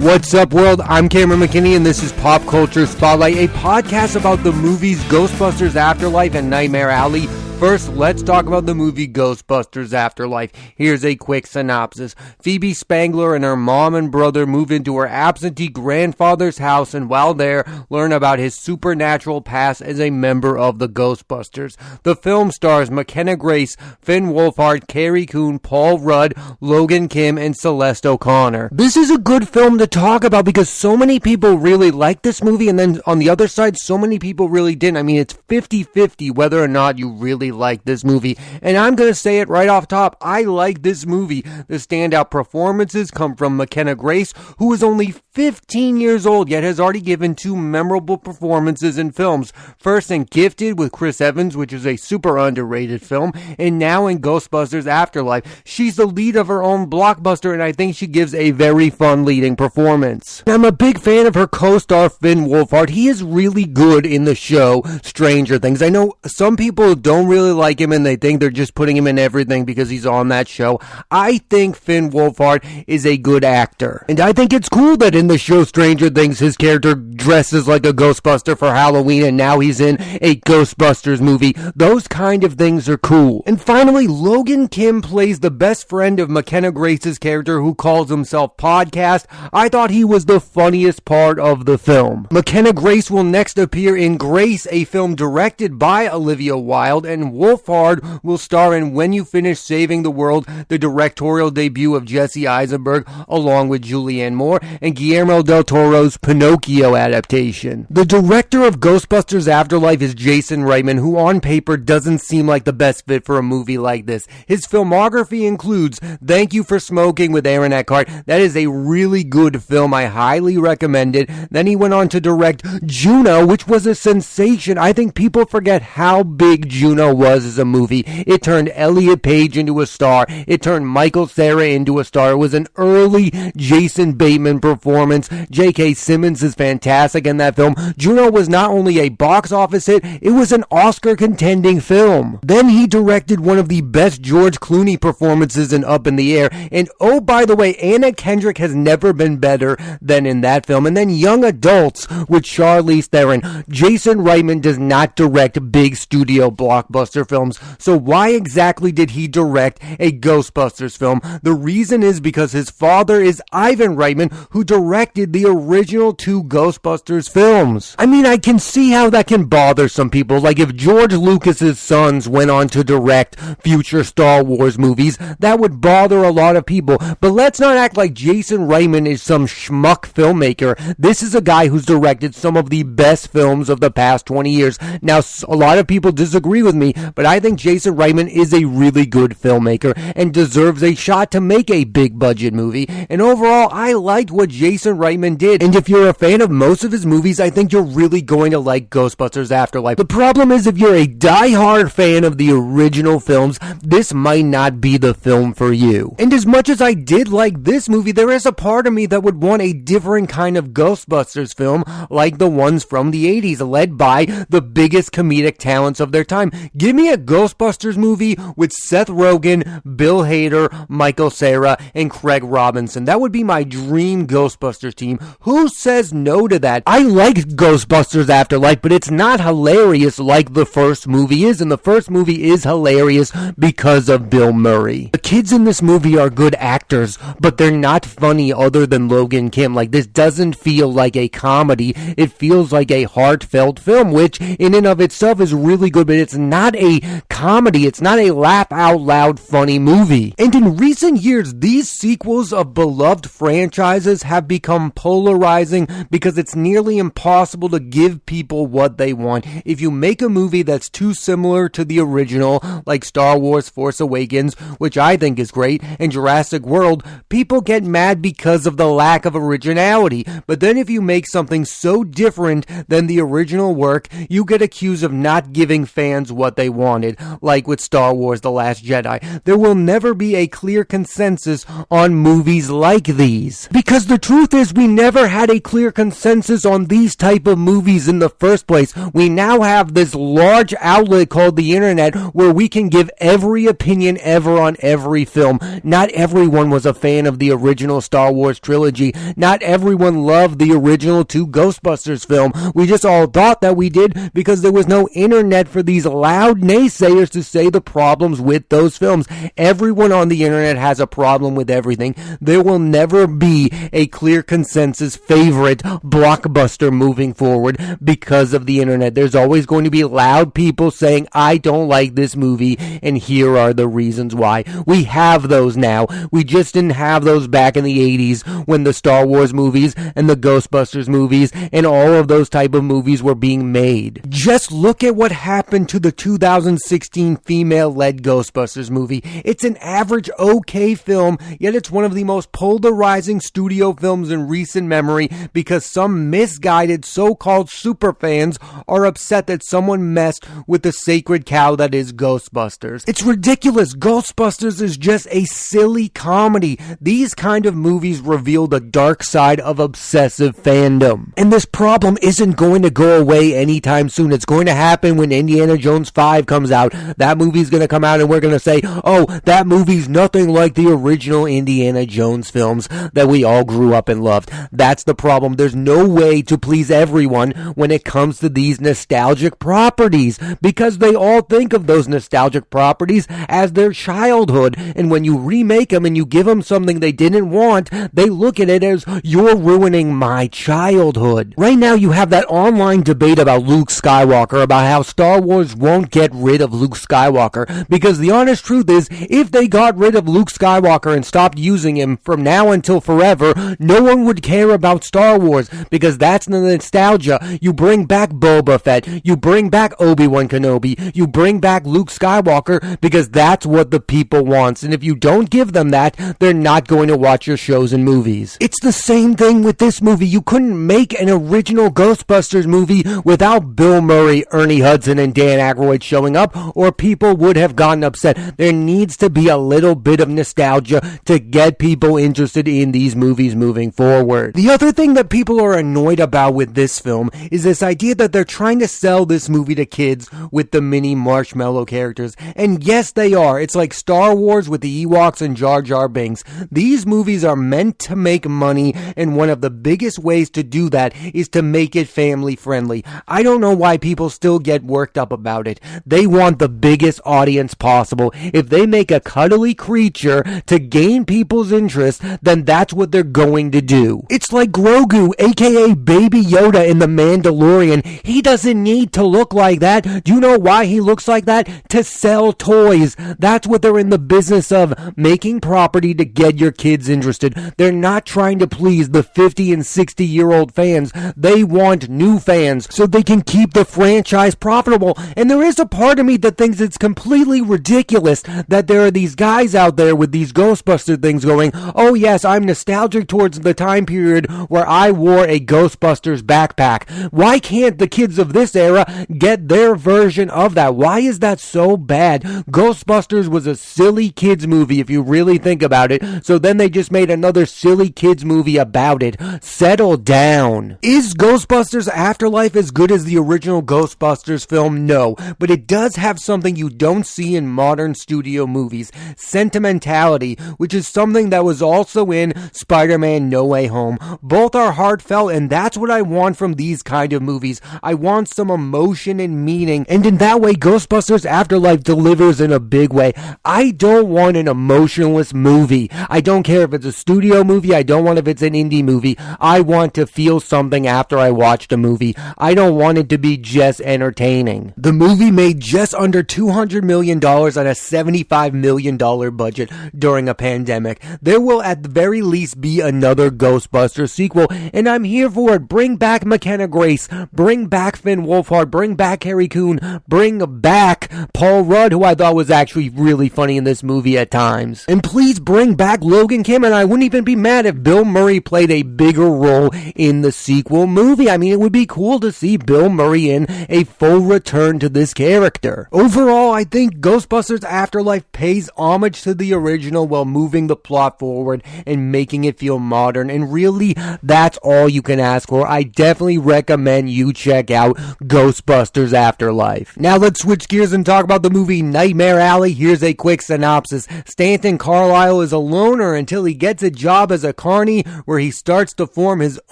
What's up, world? I'm Cameron McKinney, and this is Pop Culture Spotlight, a podcast about the movies Ghostbusters Afterlife and Nightmare Alley. First, let's talk about the movie Ghostbusters Afterlife. Here's a quick synopsis. Phoebe Spangler and her mom and brother move into her absentee grandfather's house, and while there, learn about his supernatural past as a member of the Ghostbusters. The film stars McKenna Grace, Finn Wolfhard, Carrie Coon, Paul Rudd, Logan Kim, and Celeste O'Connor. This is a good film to talk about because so many people really like this movie, and then on the other side, so many people really didn't. I mean, it's 50-50 whether or not you really like this movie, and I'm going to say it right off top, I like this movie. The standout performances come from McKenna Grace, who is only 15 years old, yet has already given two memorable performances in films. First in Gifted with Chris Evans, which is a super underrated film, and now in Ghostbusters Afterlife. She's the lead of her own blockbuster, and I think she gives a very fun leading performance. I'm a big fan of her co-star Finn Wolfhard. He is really good in the show Stranger Things. I know some people don't really like him and they think they're just putting him in everything because he's on that show. I think Finn Wolfhard is a good actor. And I think it's cool that in the show Stranger Things, his character dresses like a Ghostbuster for Halloween and now he's in a Ghostbusters movie. Those kind of things are cool. And finally, Logan Kim plays the best friend of McKenna Grace's character who calls himself Podcast. I thought he was the funniest part of the film. McKenna Grace will next appear in Grace, a film directed by Olivia Wilde, and Wolfhard will star in When You Finish Saving the World, the directorial debut of Jesse Eisenberg, along with Julianne Moore, and Guillermo Del Toro's Pinocchio adaptation. The director of Ghostbusters Afterlife is Jason Reitman, who on paper doesn't seem like the best fit for a movie like this. His filmography includes Thank You for Smoking with Aaron Eckhart. That is a really good film. I highly recommend it. Then he went on to direct Juno, which was a sensation. I think people forget how big Juno was as a movie. It turned Elliot Page into a star. It turned Michael Cera into a star. It was an early Jason Bateman performance. J.K. Simmons is fantastic in that film. Juno was not only a box office hit, it was an Oscar contending film. Then he directed one of the best George Clooney performances in Up in the Air. And oh, by the way, Anna Kendrick has never been better than in that film. And then Young Adults with Charlize Theron. Jason Reitman does not direct big studio blockbuster films, so why exactly did he direct a Ghostbusters film? The reason is because his father is Ivan Reitman, who directed the original two Ghostbusters films. I mean, I can see how that can bother some people. Like if George Lucas's sons went on to direct future Star Wars movies, that would bother a lot of people. But let's not act like Jason Reitman is some schmuck filmmaker. This is a guy who's directed some of the best films of the past 20 years. Now, a lot of people disagree with me, but I think Jason Reitman is a really good filmmaker and deserves a shot to make a big budget movie. And overall, I liked what Jason Reitman did. And if you're a fan of most of his movies, I think you're really going to like Ghostbusters Afterlife. The problem is if you're a die-hard fan of the original films, this might not be the film for you. And as much as I did like this movie, there is a part of me that would want a different kind of Ghostbusters film like the ones from the 80s, led by the biggest comedic talents of their time. Give me a Ghostbusters movie with Seth Rogen, Bill Hader, Michael Cera, and Craig Robinson. That would be my dream Ghostbusters team. Who says no to that? I like Ghostbusters Afterlife, but it's not hilarious like the first movie is, and the first movie is hilarious because of Bill Murray. The kids in this movie are good actors, but they're not funny other than Logan Kim. Like, this doesn't feel like a comedy. It feels like a heartfelt film, which in and of itself is really good, but it's not a comedy. It's not a laugh out loud funny movie. And in recent years, these sequels of beloved franchises have become polarizing because it's nearly impossible to give people what they want. If you make a movie that's too similar to the original, like Star Wars Force Awakens, which I think is great, and Jurassic World, people get mad because of the lack of originality. But then if you make something so different than the original work, you get accused of not giving fans what they wanted, like with Star Wars The Last Jedi. There will never be a clear consensus on movies like these. Because the truth truth is, we never had a clear consensus on these type of movies in the first place. We now have this large outlet called the internet where we can give every opinion ever on every film. Not everyone was a fan of the original Star Wars trilogy. Not everyone loved the original 2 Ghostbusters film. We just all thought that we did because there was no internet for these loud naysayers to say the problems with those films. Everyone on the internet has a problem with everything. There will never be a clear consensus favorite blockbuster moving forward because of the internet. There's always going to be loud people saying, I don't like this movie, and here are the reasons why. We have those now. We just didn't have those back in the 80s when the Star Wars movies and the Ghostbusters movies and all of those type of movies were being made. Just look at what happened to the 2016 female-led Ghostbusters movie. It's an average okay film, yet it's one of the most polarizing studio films in recent memory because some misguided so-called superfans are upset that someone messed with the sacred cow that is Ghostbusters. It's ridiculous. Ghostbusters is just a silly comedy. These kind of movies reveal the dark side of obsessive fandom. And this problem isn't going to go away anytime soon. It's going to happen when Indiana Jones 5 comes out. That movie's going to come out and we're going to say, oh, that movie's nothing like the original Indiana Jones films that we all grew up and loved. That's the problem. There's no way to please everyone when it comes to these nostalgic properties because they all think of those nostalgic properties as their childhood, and when you remake them and you give them something they didn't want, they look at it as, you're ruining my childhood. Right now you have that online debate about Luke Skywalker, about how Star Wars won't get rid of Luke Skywalker, because the honest truth is, if they got rid of Luke Skywalker and stopped using him from now until forever, no one would care about Star Wars, because that's the nostalgia. You bring back Boba Fett, you bring back Obi-Wan Kenobi, you bring back Luke Skywalker, because that's what the people wants, and if you don't give them that, they're not going to watch your shows and movies. It's the same thing with this movie. You couldn't make an original Ghostbusters movie without Bill Murray, Ernie Hudson, and Dan Aykroyd showing up, or people would have gotten upset. There needs to be a little bit of nostalgia to get people interested in these movies moving forward. The other thing that people are annoyed about with this film is this idea that they're trying to sell this movie to kids with the mini marshmallow characters. And yes, they are. It's like Star Wars with the Ewoks and Jar Jar Binks. These movies are meant to make money, and one of the biggest ways to do that is to make it family friendly. I don't know why people still get worked up about it. They want the biggest audience possible. If they make a cuddly creature to gain people's interest, then that's what they're going to do. It's like Grogu, aka Baby Yoda in The Mandalorian. He doesn't need to look like that. Do you know why he looks like that? To sell toys. That's what they're in the business of, making property to get your kids interested. They're not trying to please the 50 and 60-year-old fans. They want new fans so they can keep the franchise profitable. And there is a part of me that thinks it's completely ridiculous that there are these guys out there with these Ghostbuster things going, oh yes, I'm nostalgic towards the time period where I wore a Ghostbusters backpack. Why can't the kids of this era get their version of that? Why is that so bad? Ghostbusters was a silly kids movie if you really think about it, so then they just made another silly kids movie about it. Settle down. Is Ghostbusters Afterlife as good as the original Ghostbusters film? No, but it does have something you don't see in modern studio movies, sentimentality, which is something that was also in Spider-Man No Way Home. Both are heartfelt, and that's what I want from these kind of movies. I want some emotion and meaning, and in that way Ghostbusters Afterlife delivers in a big way. I don't want an emotionless movie. I don't care if it's a studio movie. I don't want if it's an indie movie. I want to feel something after I watched a movie. I don't want it to be just entertaining. The movie made just under $200 million on a $75 million budget during a pandemic. There will at the very least be another Ghostbusters sequel, and I'm here for it. Bring back McKenna Grace. Bring back Finn Wolfhard. Bring back Harry Coon. Bring back Paul Rudd, who I thought was actually really funny in this movie at times. And please bring back Logan Kim, and I wouldn't even be mad if Bill Murray played a bigger role in the sequel movie. I mean, it would be cool to see Bill Murray in a full return to this character. Overall, I think Ghostbusters Afterlife pays homage to the original while moving the plot forward and making it feel modern modern, and really, that's all you can ask for. I definitely recommend you check out Ghostbusters Afterlife. Now let's switch gears and talk about the movie Nightmare Alley. Here's a quick synopsis. Stanton Carlisle is a loner until he gets a job as a carny, where he starts to form his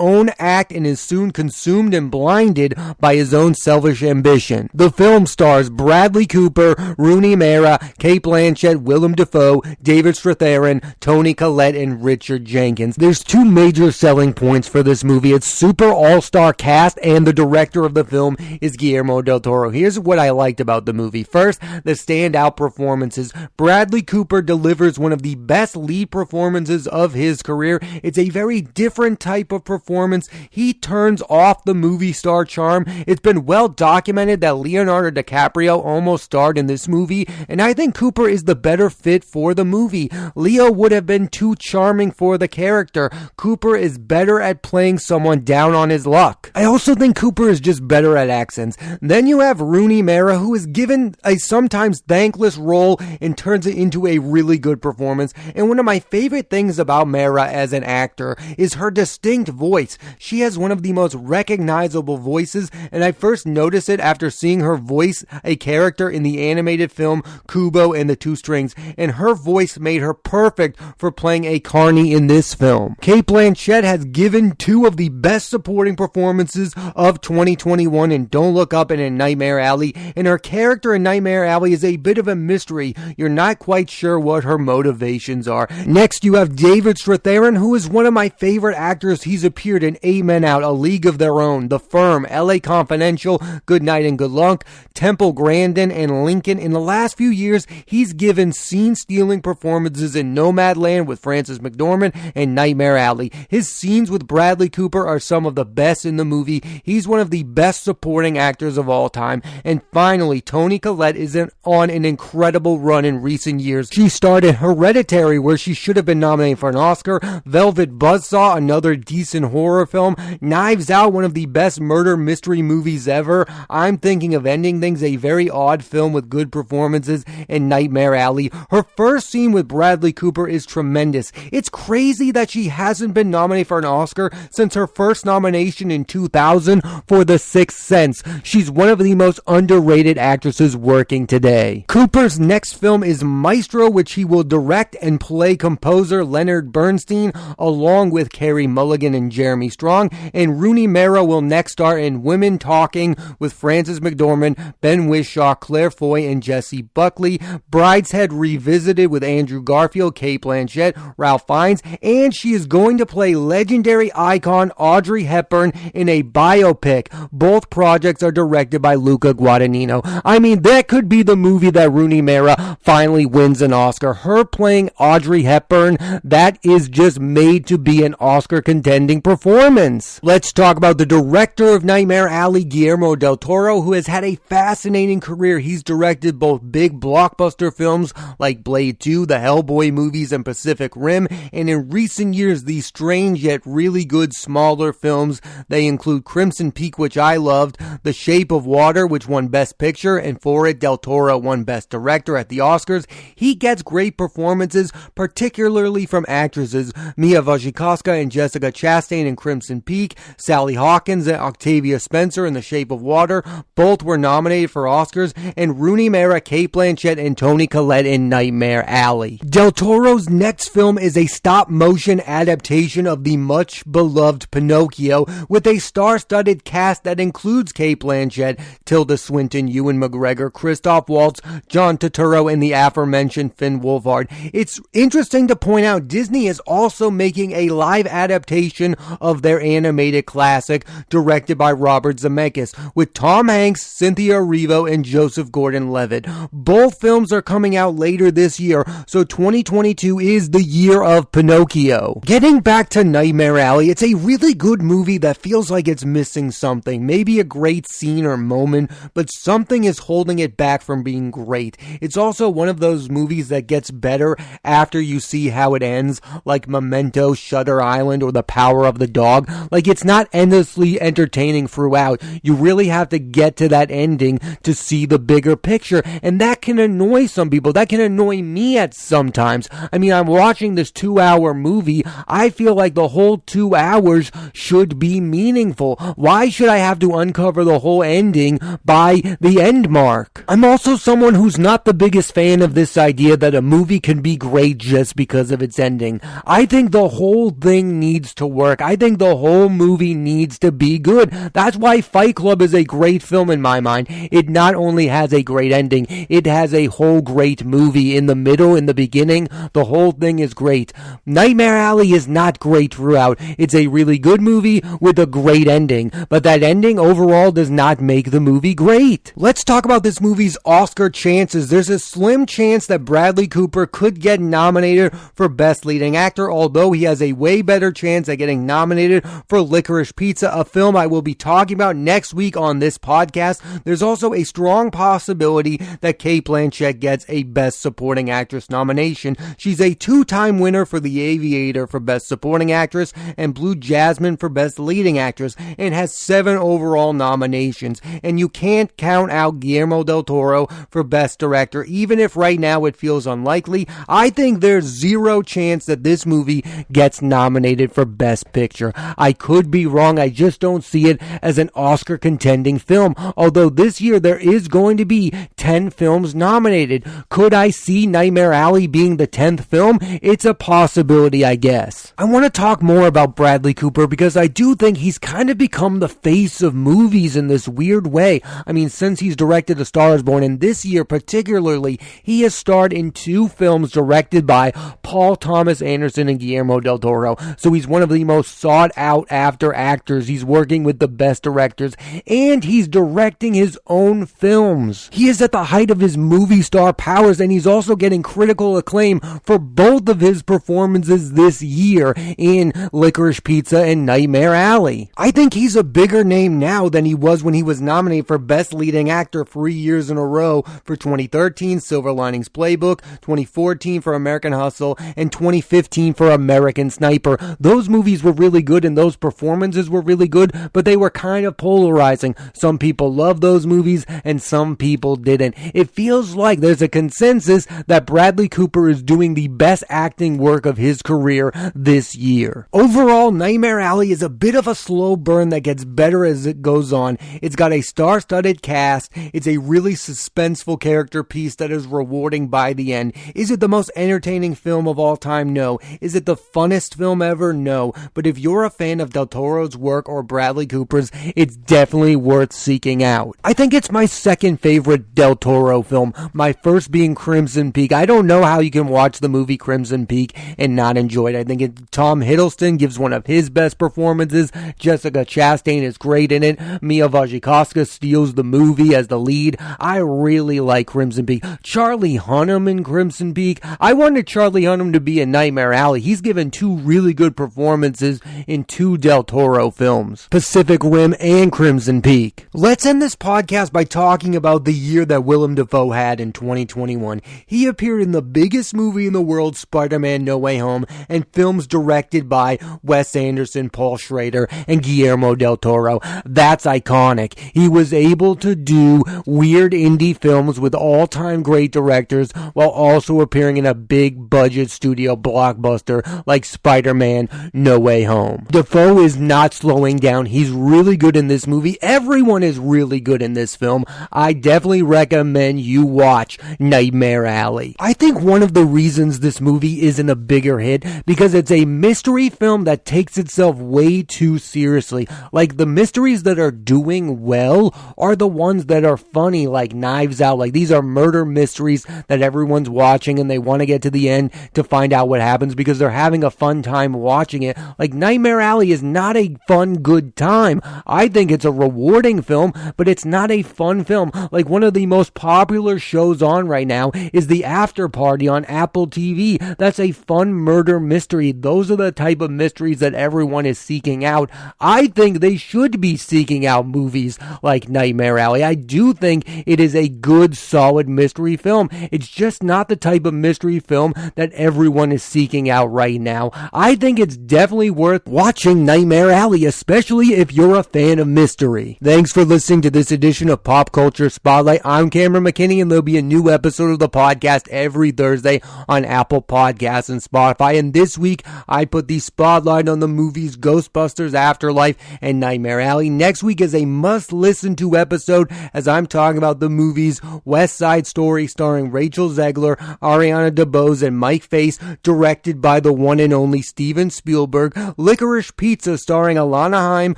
own act and is soon consumed and blinded by his own selfish ambition. The film stars Bradley Cooper, Rooney Mara, Cate Blanchett, Willem Dafoe, David Strathairn, Toni Collette, and Richard Jenkins. There's two major selling points for this movie. It's super all-star cast, and the director of the film is Guillermo Del Toro. Here's what I liked about the movie. First, the standout performances. Bradley Cooper delivers one of the best lead performances of his career. It's a very different type of performance. He turns off the movie star charm. It's been well documented that Leonardo DiCaprio almost starred in this movie, and I think Cooper is the better fit for the movie. Leo would have been too charming for the character. Cooper is better at playing someone down on his luck. I also think Cooper is just better at accents. Then you have Rooney Mara, who is given a sometimes thankless role and turns it into a really good performance. And one of my favorite things about Mara as an actor is her distinct voice. She has one of the most recognizable voices, and I first noticed it after seeing her voice a character in the animated film Kubo and the Two Strings, and her voice made her perfect for playing a carny in this film. Cate Blanchett has given two of the best supporting performances of 2021 in Don't Look Up and in Nightmare Alley, and her character in Nightmare Alley is a bit of a mystery. You're not quite sure what her motivations are. Next, you have David Strathairn, who is one of my favorite actors. He's appeared in 8 Men Out, A League of Their Own, The Firm, LA Confidential, Good Night and Good Luck, Temple Grandin, and Lincoln. In the last few years, he's given scene-stealing performances in Nomadland with Frances McDormand and Nightmare Alley. His scenes with Bradley Cooper are some of the best in the movie. He's one of the best supporting actors of all time. And finally, Toni Collette is on an incredible run in recent years. She starred in Hereditary, where she should have been nominated for an Oscar, Velvet Buzzsaw, another decent horror film, Knives Out, one of the best murder mystery movies ever, I'm Thinking of Ending Things, a very odd film with good performances, and Nightmare Alley. Her first scene with Bradley Cooper is tremendous. It's crazy that she hasn't been nominated for an Oscar since her first nomination in 2000 for The Sixth Sense. She's one of the most underrated actresses working today. Cooper's next film is Maestro, which he will direct and play composer Leonard Bernstein along with Carey Mulligan and Jeremy Strong, and Rooney Mara will next star in Women Talking with Frances McDormand, Ben Whishaw, Claire Foy, and Jessie Buckley, Brideshead Revisited with Andrew Garfield, Cate Blanchett, Ralph Fiennes, and she is going to play legendary icon Audrey Hepburn in a biopic. Both projects are directed by Luca Guadagnino. I mean, that could be the movie that Rooney Mara finally wins an Oscar. Her playing Audrey Hepburn, that is just made to be an Oscar contending performance. Let's talk about the director of Nightmare Alley, Guillermo Del Toro, who has had a fascinating career. He's directed both big blockbuster films like Blade 2, the Hellboy movies, and Pacific Rim, and in recent years, these strange yet really good smaller films. They include Crimson Peak, which I loved, The Shape of Water, which won Best Picture, and for it, Del Toro won Best Director at the Oscars. He gets great performances, particularly from actresses Mia Wasikowska and Jessica Chastain in Crimson Peak, Sally Hawkins and Octavia Spencer in The Shape of Water. Both were nominated for Oscars, and Rooney Mara, Cate Blanchett, and Toni Collette in Nightmare Alley. Del Toro's next film is a stop-motion adaptation of the much-beloved Pinocchio with a star-studded cast that includes Cate Blanchett, Tilda Swinton, Ewan McGregor, Christoph Waltz, John Turturro, and the aforementioned Finn Wolfhard. It's interesting to point out Disney is also making a live adaptation of their animated classic directed by Robert Zemeckis with Tom Hanks, Cynthia Erivo, and Joseph Gordon-Levitt. Both films are coming out later this year, so 2022 is the year of Pinocchio. Getting back to Nightmare Alley, it's a really good movie that feels like it's missing something, maybe a great scene or moment, but something is holding it back from being great. It's also one of those movies that gets better after you see how it ends, like Memento, Shutter Island, or The Power of the Dog. Like, it's not endlessly entertaining throughout. You really have to get to that ending to see the bigger picture, and that can annoy some people. That can annoy me at sometimes. I mean, I'm watching this 2-hour movie. I feel like the whole 2 hours should be meaningful. Why should I have to uncover the whole ending by the end mark? I'm also someone who's not the biggest fan of this idea that a movie can be great just because of its ending. I think the whole thing needs to work. I think the whole movie needs to be good. That's why Fight Club is a great film in my mind. It not only has a great ending, it has a whole great movie in the middle, in the beginning. The whole thing is great. Nightmare Alley is not great throughout. It's a really good movie with a great ending, but that ending overall does not make the movie great. Let's talk about this movie's Oscar chances. There's a slim chance that Bradley Cooper could get nominated for Best Leading Actor, although he has a way better chance at getting nominated for Licorice Pizza, a film I will be talking about next week on this podcast. There's also a strong possibility that Cate Blanchett gets a Best Supporting Actress nomination. She's a 2-time winner for The Aviator for Best Supporting Actress and Blue Jasmine for Best Leading Actress, and has 7 overall nominations. And you can't count out Guillermo Del Toro for Best Director, even if right now it feels unlikely. I think there's 0 chance that this movie gets nominated for Best Picture. I could be wrong. I just don't see it as an Oscar contending film. Although this year there is going to be 10 films nominated. Could I see Nightmare Alley being the 10th film? It's a possibility, I guess. I want to talk more about Bradley Cooper because I do think he's kind of become the face of movies in this weird way. I mean, since he's directed A Star Is Born, and this year particularly, he has starred in 2 films directed by Paul Thomas Anderson and Guillermo Del Toro. So he's one of the most sought out after actors. He's working with the best directors, and he's directing his own films. He is at the height of his movie star powers, and he's also getting critical acclaim for both of his performances this year in Licorice Pizza and Nightmare Alley. I think he's a bigger name now than he was when he was nominated for Best Leading Actor 3 years in a row for 2013 Silver Linings Playbook, 2014 for American Hustle, and 2015 for American Sniper. Those movies were really good and those performances were really good, but they were kind of polarizing. Some people loved those movies and some people didn't. It feels like there's a consensus that Bradley Cooper is doing the best acting work of his career this year. Overall, Nightmare Alley is a bit of a slow burn that gets better as it goes on. It's got a star-studded cast. It's a really suspenseful character piece that is rewarding by the end. Is it the most entertaining film of all time? No. Is it the funnest film ever? No. But if you're a fan of Del Toro's work or Bradley Cooper's, it's definitely worth seeking out. I think it's my second favorite Del Toro film, my first being Crimson Peak. I don't know how you can watch the movie Crimson Peak and not enjoy it. I think Tom Hiddleston gives one of his best performances. Jessica Chastain is great in it. Mia Wasikowska steals the movie as the lead. I really like Crimson Peak. Charlie Hunnam in Crimson Peak. I wanted Charlie Hunnam to be in Nightmare Alley. He's given 2 really good performances in 2 Del Toro films, Pacific Rim and Crimson Peak. Let's end this podcast by talking about the year that Willem Dafoe had in 2021. He appeared in the biggest movie in the world, Spider-Man No Way Home, and films directed by Wes Anderson, Paul Schrader, and Guillermo Del Toro. That's iconic. He was able to do weird indie films with all-time great directors while also appearing in a big budget studio blockbuster like Spider-Man No Way Home. Dafoe is not slowing down. He's really good in this movie. Everyone is really good in this film. I definitely recommend you watch Nightmare Alley. I think one of the reasons this movie isn't a bigger hit because it's a mystery film that takes itself way too seriously. Like, the mysteries that are doing well are the ones that are funny, like Knives Out. Like, these are murder mysteries that everyone's watching and they want to get to the end to find out what happens because they're having a fun time watching it. Like, Nightmare Alley is not a fun, good time. I think it's a rewarding film, but it's not a fun film. Like, one of the most popular shows on right now is The After Party on Apple TV. That's a fun murder mystery. Those are the type of mysteries that everyone is seeking out. I think they should be seeking out movies like Nightmare Alley. I do think it is a good, solid mystery film. It's just not the type of mystery film that everyone is seeking out right now. I think it's definitely worth watching Nightmare Alley, especially if you're a fan of mystery. Thanks for listening to this edition of Pop Culture Spotlight. I'm Cameron McKinney, and there'll be a new episode of the podcast every Thursday on Apple Podcasts and Spotify. And this week, week, I put the spotlight on the movies Ghostbusters Afterlife and Nightmare Alley. Next week is a must-listen-to episode as I'm talking about the movies West Side Story starring Rachel Zegler, Ariana DeBose, and Mike Face, directed by the one and only Steven Spielberg, Licorice Pizza starring Alana Haim,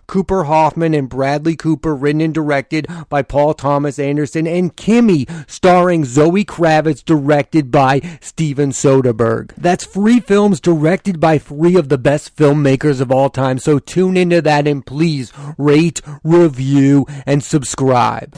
Cooper Hoffman, and Bradley Cooper, written and directed by Paul Thomas Anderson, and Kimmy starring Zoe Kravitz, directed by Steven Soderbergh. That's 3 films directed by 3 of the best filmmakers of all time, so tune into that and please rate, review, and subscribe.